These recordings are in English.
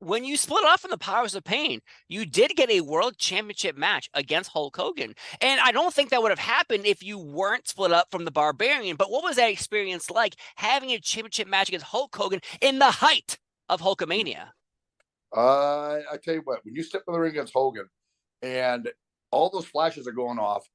when you split off from the Powers of Pain, you did get a world championship match against Hulk Hogan. And I don't think that would have happened if you weren't split up from the Barbarian. But what was that experience like having a championship match against Hulk Hogan in the height of Hulkamania? I tell you what, when you step in the ring against Hogan and all those flashes are going off,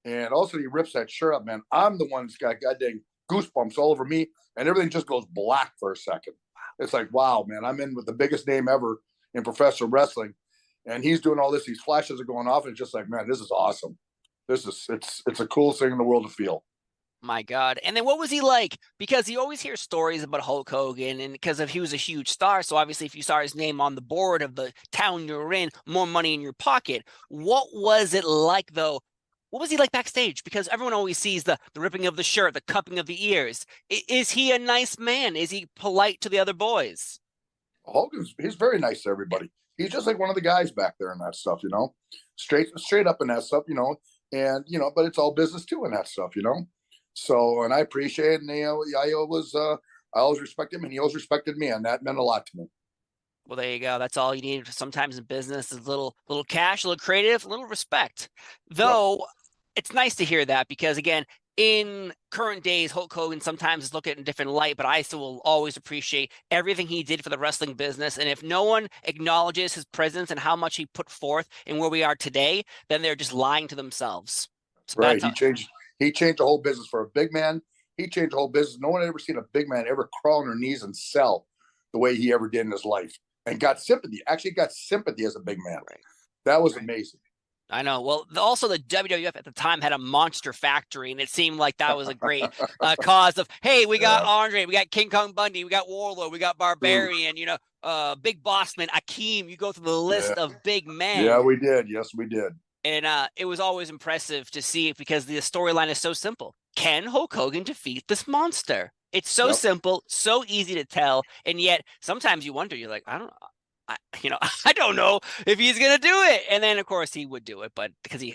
and also he rips that shirt up, man. I'm the one that's got goddamn goosebumps all over me, and everything just goes black for a second. It's like, wow, man, I'm in with the biggest name ever in professional wrestling, and he's doing all this. These flashes are going off, and it's just like, man, this is awesome. It's the coolest thing in the world to feel. My God. And then what was he like? Because you always hear stories about Hulk Hogan, and because of he was a huge star. So obviously, if you saw his name on the board of the town you're in, more money in your pocket. What was it like, though? What was he like backstage? Because everyone always sees the ripping of the shirt, the cupping of the ears. Is he a nice man? Is he polite to the other boys? He's very nice to everybody. He's just like one of the guys back there and that stuff, straight up in that stuff, and but it's all business too and that stuff. So, and I appreciate it. And I always respect him, and he always respected me, and that meant a lot to me. Well, there you go. That's all you need sometimes in business is little cash, a little creative, a little respect. Yep. Though it's nice to hear that because again, in current days, Hulk Hogan sometimes is looked at in a different light, but I still will always appreciate everything he did for the wrestling business. And if no one acknowledges his presence and how much he put forth in where we are today, then they're just lying to themselves. So Right. that's He changed the whole business for a big man. He changed the whole business. No one had ever seen a big man ever crawl on their knees and sell the way he ever did in his life, and got sympathy. Actually, got sympathy as a big man. right. That was amazing. I know. Well, also the WWF at the time had a monster factory, and it seemed like that was a great cause of, hey, we got Yeah. Andre, we got King Kong Bundy, we got Warlord, we got Ooh. Barbarian, Big Bossman, Akeem. You go through the list Yeah. of big Yeah, men, we did. Yes, we did. and it was always impressive to see it because the storyline is so simple. Can Hulk Hogan defeat this monster? It's so Yep. simple, so easy to tell, and yet sometimes you wonder. You're like, I don't. I, I don't know if he's gonna do it. And then of course he would do it, but because he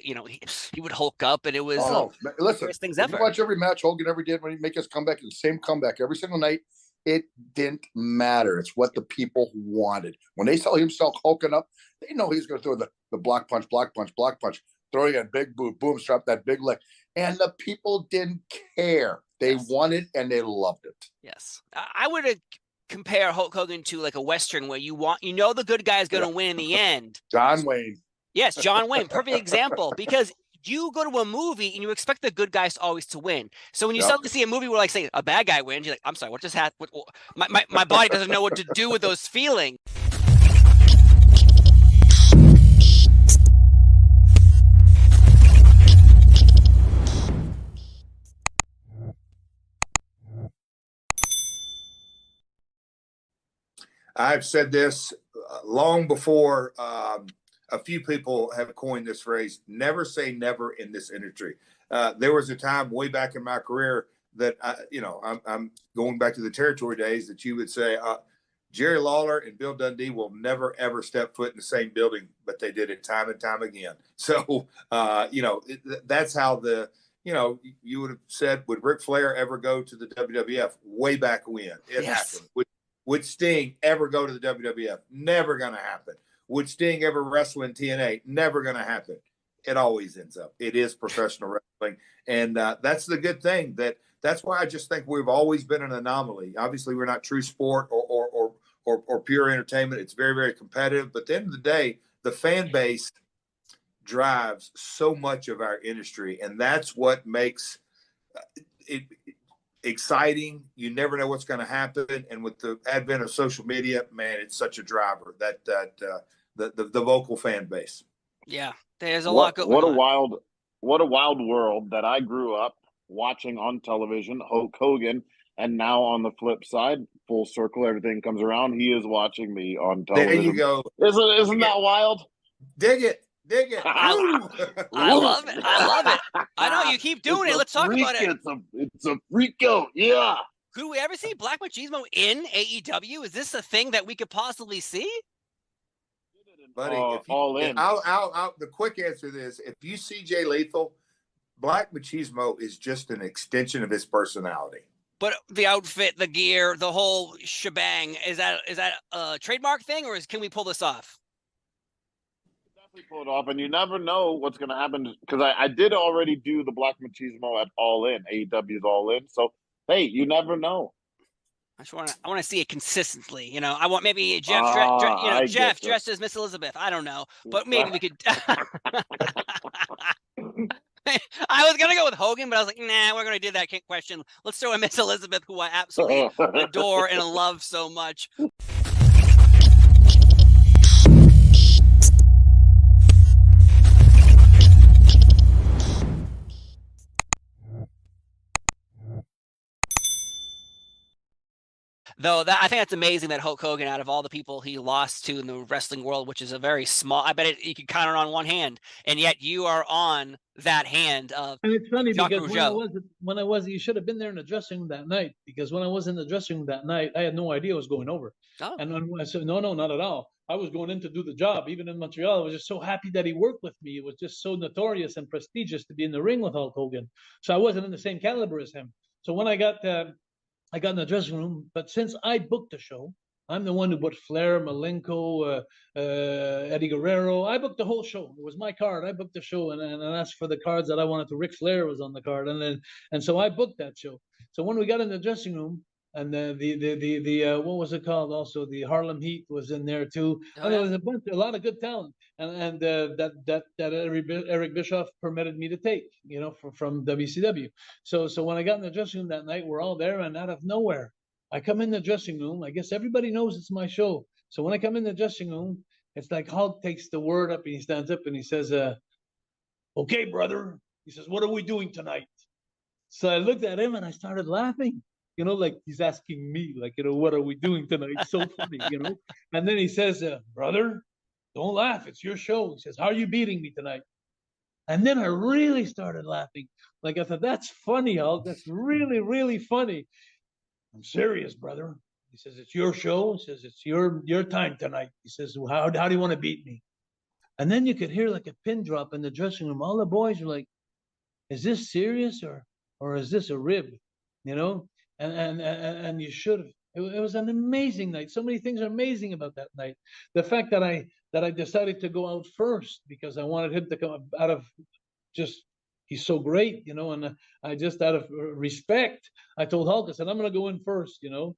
would Hulk up, and it was Oh, the listen, greatest things if you ever. watch every match Hogan ever did when he make his comeback, the same comeback every single night, it didn't matter. It's what the people wanted. When they saw him start hulking up, they know he's going to throw the block punch, block punch, block punch, throwing a big boom, strap that big leg. And the people didn't care. They Yes. wanted and they loved it. Yes, I would compare Hulk Hogan to like a Western where the good guy is going Yeah. to win in the end. John Wayne. Yes, John Wayne, perfect example because you go to a movie and you expect the good guys always to win. So when you Yep. suddenly see a movie where, like, say, a bad guy wins, you're like, I'm sorry, what just happened? My body doesn't know what to do with those feelings. I've said this long before. A few people have coined this phrase: "Never say never" in this industry. There was a time way back in my career that I'm going back to the territory days that you would say Jerry Lawler and Bill Dundee will never ever step foot in the same building, but they did it time and time again. So that's how you would have said, would Ric Flair ever go to the WWF way back when? It Yes. happened. Would Sting ever go to the WWF? Never going to happen. Would Sting ever wrestle in TNA? Never going to happen. It always ends up. It is professional wrestling, and that's the good thing. That's why I just think we've always been an anomaly. Obviously, we're not true sport or pure entertainment. It's very, very competitive. But at the end of the day, the fan base drives so much of our industry, and that's what makes it exciting. You never know what's going to happen, and with the advent of social media, man, it's such a driver that the vocal fan base. Yeah, there's a lot going on. What a wild world that I grew up watching on television. Hulk Hogan, and now on the flip side, full circle, everything comes around. He is watching me on television. There you go. Isn't that wild? Dig it. I love it. I love it. I know you keep doing it. Let's talk about it. It's a freak out. Yeah. Could we ever see Black Machismo in AEW? Is this a thing that we could possibly see? Buddy, all in. The quick answer to this: if you see Jay Lethal, Black Machismo is just an extension of his personality. But the outfit, the gear, the whole shebang, is that a trademark thing, or can we pull this off? Definitely pull it off, and you never know what's going to happen because I did already do the Black Machismo at All In, AEW's All In. So hey, you never know. I want to see it consistently. You know, I want maybe I get Jeff you. dressed as Miss Elizabeth. I don't know, but maybe we could. I was gonna go with Hogan, but I was like, nah, we're gonna do that question. Let's throw in Miss Elizabeth, who I absolutely adore and love so much. Though that I think that's amazing that Hulk Hogan, out of all the people he lost to in the wrestling world, which is a very small, I bet you could count it on one hand, and yet you are on that hand of And it's funny Jacques because Rougeau. you should have been there in the dressing room that night, because when I was in the dressing room that night, I had no idea what was going over. Oh. And when I said, no, not at all. I was going in to do the job. Even in Montreal, I was just so happy that he worked with me. It was just so notorious and prestigious to be in the ring with Hulk Hogan. So I wasn't in the same caliber as him. So when I got in the dressing room, but since I booked the show, I'm the one who booked Flair, Malenko, Eddie Guerrero. I booked the whole show. It was my card. I booked the show and asked for the cards that I wanted to. Ric Flair was on the card, and so I booked that show. So when we got in the dressing room, and the what was it called? Also, the Harlem Heat was in there too, Oh, and there yeah. was a lot of good talent, and that Eric Bischoff permitted me to take, from WCW. So when I got in the dressing room that night, we're all there, and out of nowhere, I come in the dressing room. I guess everybody knows it's my show. So when I come in the dressing room, it's like Hulk takes the word up and he stands up and he says, "Okay, brother." He says, "What are we doing tonight?" So I looked at him and I started laughing. Like he's asking me, like, what are we doing tonight? So funny. And then he says, "Brother, don't laugh. It's your show." He says, "How are you beating me tonight?" And then I really started laughing. Like I thought, that's funny, Hulk. That's really, really funny. "I'm serious, brother." He says, "It's your show." He says, "It's your time tonight." He says, how do you want to beat me?" And then you could hear like a pin drop in the dressing room. All the boys were like, "Is this serious or is this a rib?" You know? And you should have. It was an amazing night. So many things are amazing about that night. The fact that I decided to go out first because I wanted him to come out of just he's so great, and I just out of respect, I told Hulk, I said, "I'm going to go in first," and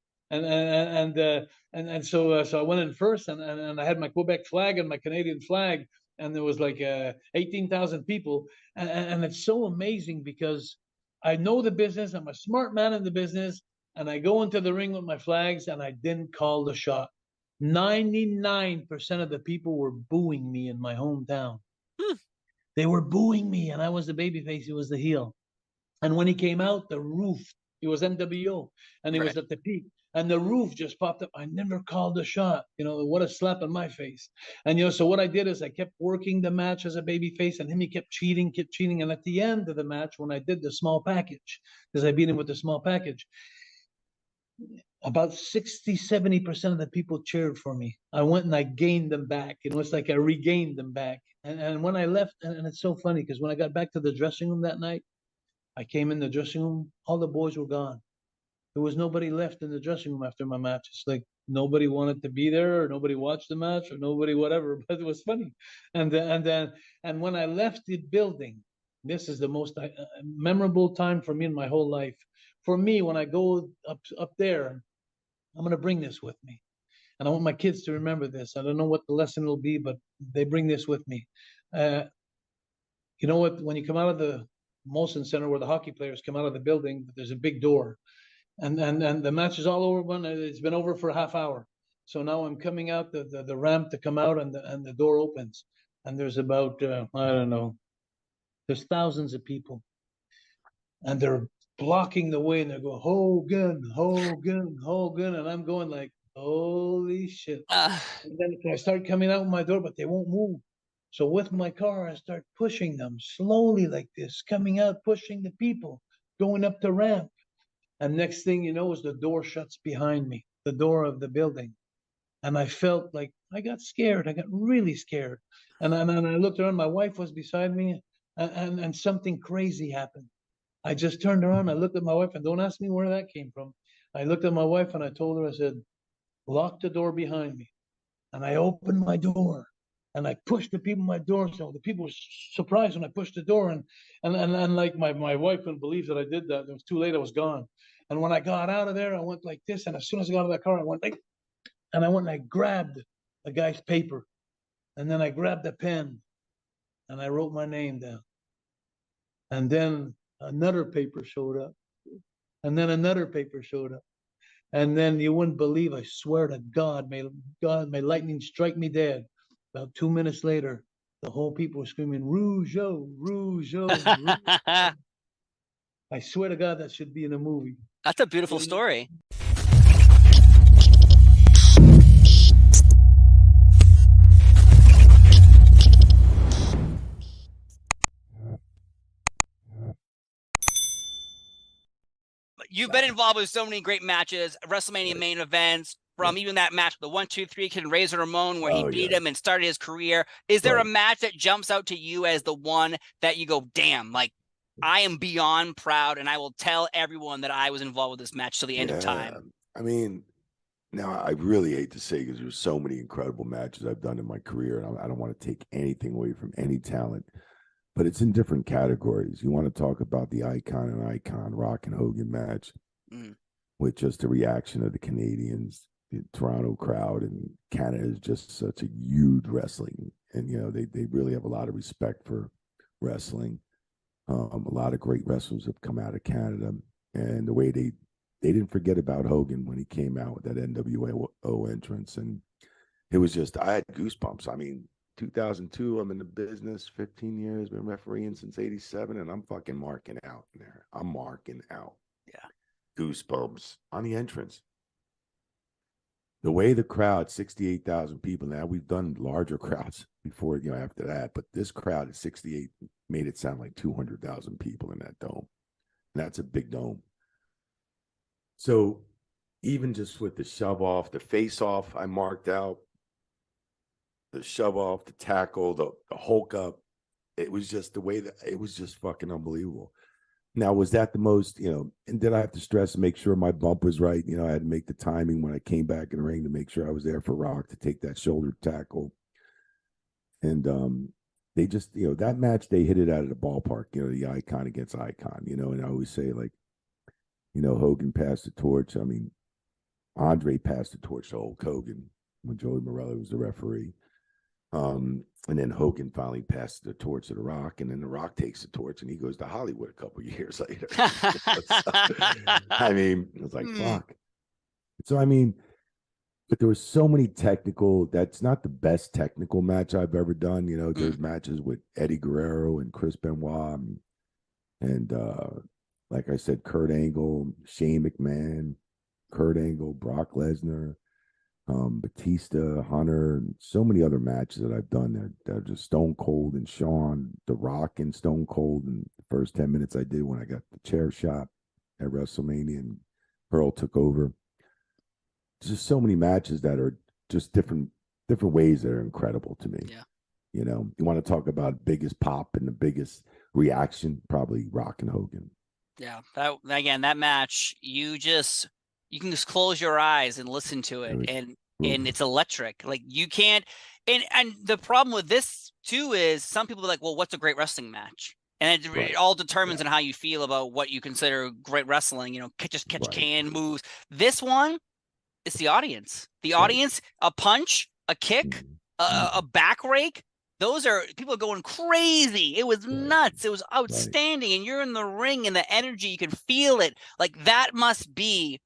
so I went in first, and I had my Quebec flag and my Canadian flag, and there was like 18,000 people, and it's so amazing because I know the business. I'm a smart man in the business, and I go into the ring with my flags, and I didn't call the shot. 99% of the people were booing me in my hometown. They were booing me, and I was the babyface. He was the heel. And when he came out, the roof, he was NWO, and he was Right. at the peak. And the roof just popped up. I never called a shot. What a slap in my face. And, so what I did is I kept working the match as a babyface, and he kept cheating. And at the end of the match, when I did the small package, because I beat him with the small package, about 60-70% of the people cheered for me. I went and I gained them back. It's like I regained them back. And when I left, and it's so funny because when I got back to the dressing room that night, I came in the dressing room, all the boys were gone. There was nobody left in the dressing room after my match. It's like nobody wanted to be there, or nobody watched the match, or nobody whatever. But it was funny. And when I left the building, this is the most memorable time for me in my whole life. For me, when I go up there, I'm going to bring this with me. And I want my kids to remember this. I don't know what the lesson will be, but they bring this with me. You know what? When you come out of the Molson Center, where the hockey players come out of the building, there's a big door, and the match is all over. When it's been over for a half hour, so now I'm coming out the ramp to come out, and the door opens, and there's about I don't know, there's thousands of people, and they're blocking the way, and they're going, "Hogan, Hogan, Hogan," and I'm going like, "Holy shit!" And then I start coming out my door, but they won't move. So with my car, I start pushing them slowly like this, coming out, pushing the people, going up the ramp. And next thing you know is the door shuts behind me, the door of the building. And I felt like I got scared. I got really scared. And I looked around, my wife was beside me, and something crazy happened. I just turned around. I looked at my wife, and don't ask me where that came from. I looked at my wife and I told her, I said, lock the door behind me. And I opened my door and I pushed the people in my door. So the people were surprised when I pushed the door. And like my wife couldn't believe that I did that. It was too late. I was gone. And when I got out of there, I went like this. And as soon as I got out of that car, I went like, and I went and I grabbed the guy's paper. And then I grabbed a pen and I wrote my name down. And then another paper showed up. And then another paper showed up. And then you wouldn't believe, I swear to God, may lightning strike me dead. About 2 minutes later, the whole people were screaming, Rougeau, Rougeau, Rougeau. I swear to God, that should be in a movie. That's a beautiful story. You've been involved with so many great matches, WrestleMania main events, from even that match, the 1, 2, 3 Kid and Razor Ramon, where he beat him and started his career. Is there a match that jumps out to you as the one that you go, damn, like I am beyond proud, and I will tell everyone that I was involved with this match till the end of time? I mean, now I really hate to say, because there's so many incredible matches I've done in my career, and I don't want to take anything away from any talent, but it's in different categories. You want to talk about the Icon Rock and Hogan match, with just the reaction of the Canadians, the Toronto crowd, and Canada is just such a huge wrestling, and they really have a lot of respect for wrestling. A lot of great wrestlers have come out of Canada, and the way they didn't forget about Hogan when he came out with that NWO entrance, and it was just, I had goosebumps. I mean, 2002, I'm in the business, 15 years, been refereeing since 87, and I'm fucking marking out in there. I'm marking out. Yeah. Goosebumps on the entrance. The way the crowd, 68,000 people, now we've done larger crowds before, after that, but this crowd at 68 made it sound like 200,000 people in that dome. And that's a big dome. So even just with the shove off, the face off, I marked out, the shove off, the tackle, the Hulk up, it was just the way that it was just fucking unbelievable. Now, was that the most, and did I have to stress and make sure my bump was right? I had to make the timing when I came back in the ring to make sure I was there for Rock to take that shoulder tackle. And they just, that match, they hit it out of the ballpark, the Icon against Icon, and I always say, like, Hogan passed the torch. I mean, Andre passed the torch to Hulk Hogan when Joey Morello was the referee. And then Hogan finally passed the torch to The Rock, and then The Rock takes the torch and he goes to Hollywood a couple of years later. I mean, it was like, fuck. So, I mean, but there was so many that's not the best technical match I've ever done. There's matches with Eddie Guerrero and Chris Benoit and like I said, Kurt Angle, Shane McMahon, Kurt Angle, Brock Lesnar, Batista, Hunter, and so many other matches that I've done that are just Stone Cold and Shawn, The Rock and Stone Cold. And the first 10 minutes I did when I got the chair shot at WrestleMania and Earl took over. Just so many matches that are just different ways that are incredible to me. Yeah. You want to talk about biggest pop and the biggest reaction, probably Rock and Hogan. Yeah. That match, you can just close your eyes and listen to it, and it's electric. Like, you can't, and the problem with this too is some people are like, well, what's a great wrestling match? And it all determines on how you feel about what you consider great wrestling. Just catch can moves. This one, it's the audience. The audience, a punch, a kick, a back rake. Those are, people are going crazy. It was nuts. It was outstanding. And you're in the ring, and the energy, you can feel it. Like, that must be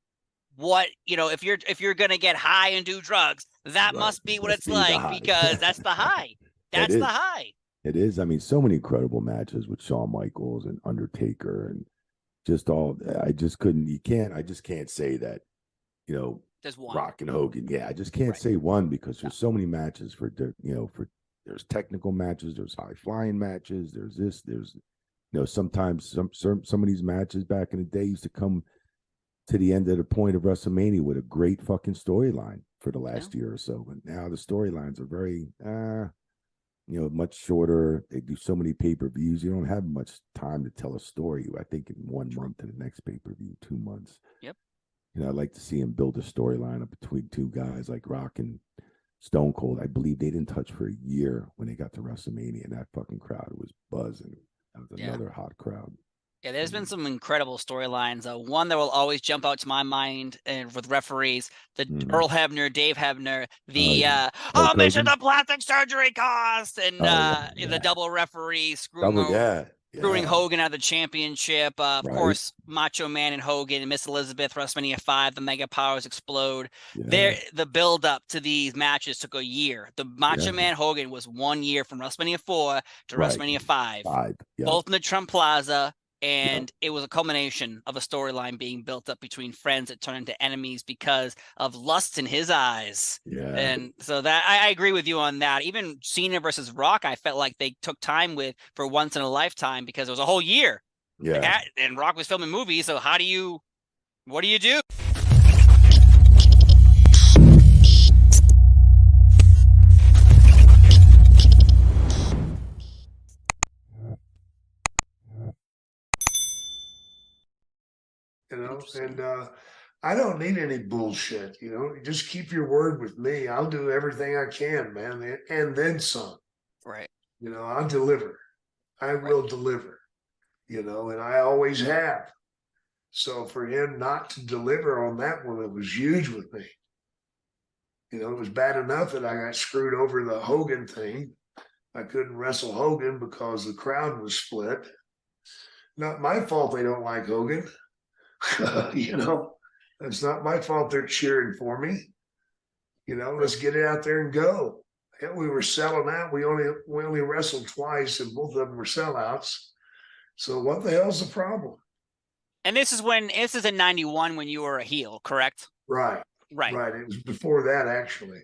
what, if you're gonna get high and do drugs, that must be what it's like, because that's the high. That's the high. It is. I mean, so many incredible matches with Shawn Michaels and Undertaker, and just all. I just can't say that. There's one. Rock and Hogan. Yeah, I just can't say one, because there's so many matches for there's technical matches, there's high flying matches, there's this, there's sometimes some of these matches back in the day used to come to the end of the point of WrestleMania with a great fucking storyline for the last year or so. But now the storylines are very, you know, much shorter. They do so many pay-per-views. You don't have much time to tell a story. I think in 1 month to the next pay-per-view, 2 months. Yep. You know, I'd like to see him build a storyline up between two guys like Rock and Stone Cold. I believe they didn't touch for a year when they got to WrestleMania, and that fucking crowd was buzzing. That was another hot crowd. Yeah, there's been some incredible storylines. One that will always jump out to my mind, and with referees, the Earl Hebner, Dave Hebner, the how much did the plastic surgery cost, and the double referee screwing screwing Hogan out of the championship. Of course, Macho Man and Hogan and Miss Elizabeth, WrestleMania 5, the Mega Powers explode. The build up to these matches took a year. The Macho Man Hogan was 1 year from WrestleMania 4 to WrestleMania 5. Both in the Trump Plaza. And it was a culmination of a storyline being built up between friends that turned into enemies because of lust in his eyes. And so that I agree with you on that. Even Cena versus Rock, I felt like they took time with for once in a lifetime because it was a whole year. And Rock was filming movies. So what do you do? You know, and I don't need any bullshit. You know, just keep your word with me. I'll do everything I can, man, and then some. Right. You know, I'll deliver. I will deliver. You know, and I always have. So for him not to deliver on that one, it was huge with me. You know, it was bad enough that I got screwed over the Hogan thing. I couldn't wrestle Hogan because the crowd was split. Not my fault they don't like Hogan. You know, it's not my fault they're cheering for me. You know, let's get it out there and go. Hell, we were selling out. We only wrestled twice, and both of them were sellouts. So what the hell's the problem? And this is in '91 when you were a heel, correct? Right. It was before that, actually.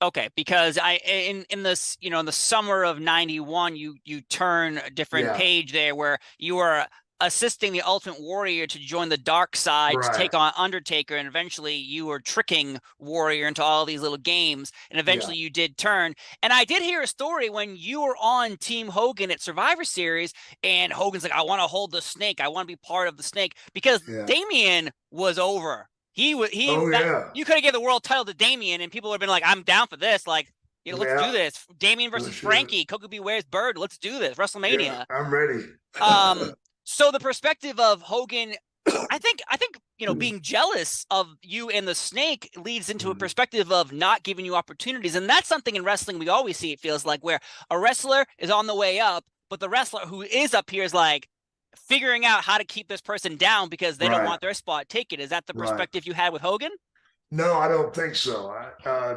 Okay, because in this, you know, in the summer of '91, you turn a different page there where you were assisting the Ultimate Warrior to join the dark side to take on Undertaker, and eventually you were tricking Warrior into all these little games, and eventually you did turn. And I did hear a story when you were on Team Hogan at Survivor Series, and Hogan's like, I want to hold the snake. I want to be part of the snake, because Damien was over. You could have given the world title to Damien, and people would have been like, I'm down for this. Like, you know, let's do this. Damien versus Frankie, Coco Beware's Bird. Let's do this. WrestleMania. Yeah, I'm ready. So the perspective of Hogan, I think, you know, being jealous of you and the snake leads into a perspective of not giving you opportunities. And that's something in wrestling we always see, it feels like, where a wrestler is on the way up, but the wrestler who is up here is like figuring out how to keep this person down because they don't want their spot taken. Is that the perspective you had with Hogan? No, I don't think so.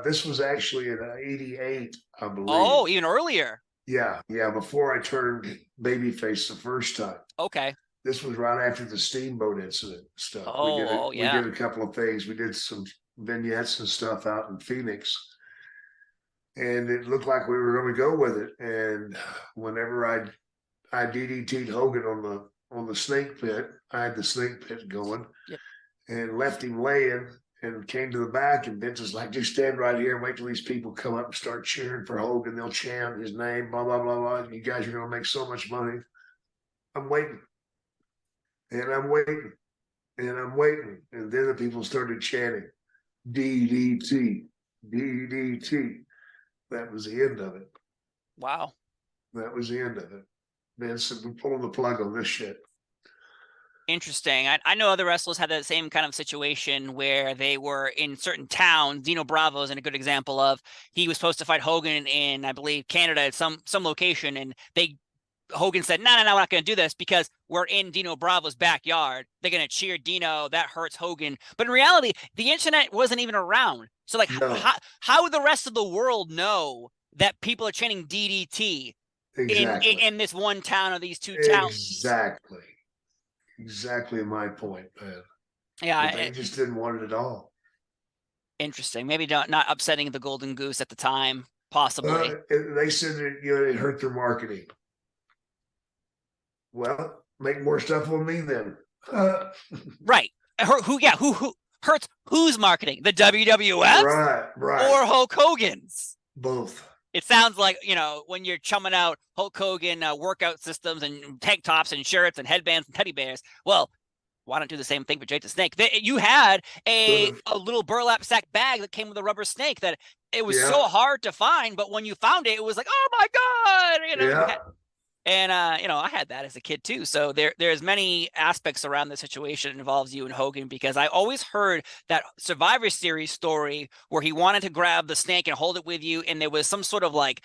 This was actually in '88, I believe. Oh, even earlier. Yeah, before I turned babyface the first time. Okay. This was right after the Steamboat incident stuff. We did a couple of things. We did some vignettes and stuff out in Phoenix, and it looked like we were going to go with it. And whenever I DDT'd Hogan on the snake pit, I had the snake pit going, and left him laying. And came to the back, and Vince was like, just stand right here and wait till these people come up and start cheering for Hogan. They'll chant his name, blah, blah, blah, blah. You guys are going to make so much money. I'm waiting. And I'm waiting. And I'm waiting. And then the people started chanting, DDT, DDT. That was the end of it. Wow. That was the end of it. Vince said, we're pulling the plug on this shit. Interesting. I know other wrestlers had that same kind of situation where they were in certain towns. Dino Bravo is a good example of, he was supposed to fight Hogan in, I believe, Canada at some location, and Hogan said, no, we're not going to do this because we're in Dino Bravo's backyard. They're going to cheer Dino. That hurts Hogan. But in reality, the internet wasn't even around. So like, how would the rest of the world know that people are chanting DDT in this one town or these two towns? Exactly my point, man. Yeah, but they just didn't want it at all. Interesting. Maybe not upsetting the Golden Goose at the time, possibly. They said that, you know, it hurt their marketing. Well, make more stuff on me then. Right. Who hurts whose marketing? The WWF? Right. Or Hulk Hogan's? Both. It sounds like, you know, when you're chumming out Hulk Hogan workout systems and tank tops and shirts and headbands and teddy bears. Well, why not do the same thing for Jake the Snake? You had a little burlap sack bag that came with a rubber snake that it was so hard to find, but when you found it, it was like, oh my God, you know. You know, I had that as a kid too. So there's many aspects around the situation that involves you and Hogan, because I always heard that Survivor Series story where he wanted to grab the snake and hold it with you, and there was some sort of like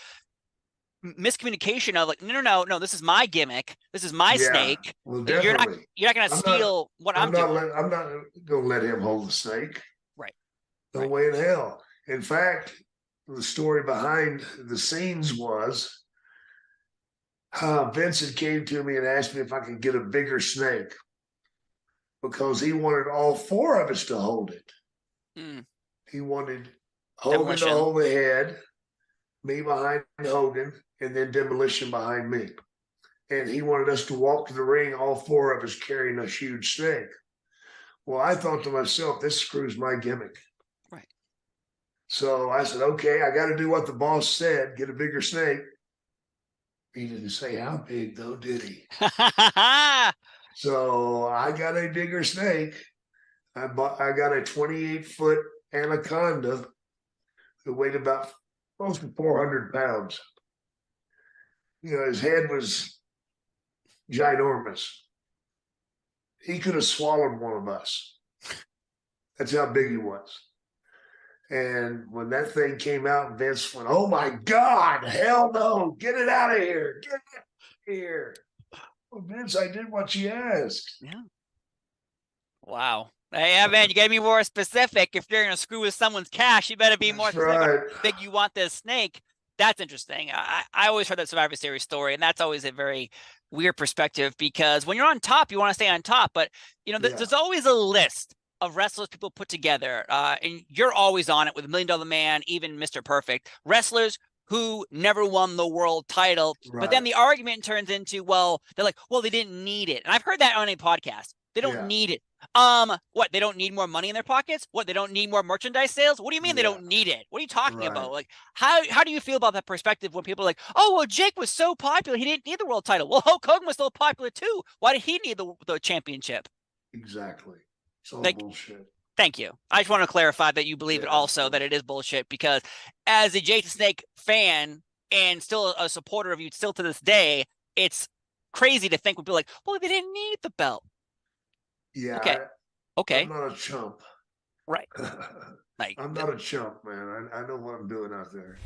miscommunication of like, no, this is my gimmick, this is my snake. Well, you're not gonna steal what I'm doing. I'm not gonna let him hold the snake. Right. No way in hell. In fact, the story behind the scenes was Vincent came to me and asked me if I could get a bigger snake because he wanted all four of us to hold it. He wanted Hogan to hold the head, me behind Hogan, and then Demolition behind me. And he wanted us to walk to the ring, all four of us carrying a huge snake. Well, I thought to myself, this screws my gimmick. Right. So I said, okay, I got to do what the boss said, get a bigger snake. He didn't say how big, though, did he? So I got a bigger snake. I got a 28-foot anaconda that weighed about close to 400 pounds. You know, his head was ginormous. He could have swallowed one of us. That's how big he was. And when that thing came out, Vince went, oh my God, hell no, get it out of here. Get it out of here. Well, Vince, I did what you asked. Yeah. Wow. Yeah, man, you gotta be more specific. If you're gonna screw with someone's cash, you better be more specific. How big you want this snake. That's interesting. I always heard that Survivor Series story, and that's always a very weird perspective, because when you're on top, you want to stay on top. But, you know, there's always a list of wrestlers people put together, and you're always on it with $1 Million Man, even Mr. Perfect, wrestlers who never won the world title. Right. But then the argument turns into, well, they're like, well, they didn't need it. And I've heard that on a podcast. They don't need it. What? They don't need more money in their pockets? What? They don't need more merchandise sales? What do you mean they don't need it? What are you talking about? Like, how do you feel about that perspective when people are like, oh, well, Jake was so popular, he didn't need the world title. Well, Hulk Hogan was still popular too. Why did he need the championship? Exactly. It's all bullshit. Thank you. I just want to clarify that you believe it also, that it is bullshit, because as a Jake the Snake fan and still a supporter of you still to this day, it's crazy to think would be like, well, they didn't need the belt. Yeah. Okay. I'm not a chump. Right. I'm not a chump, man. I know what I'm doing out there.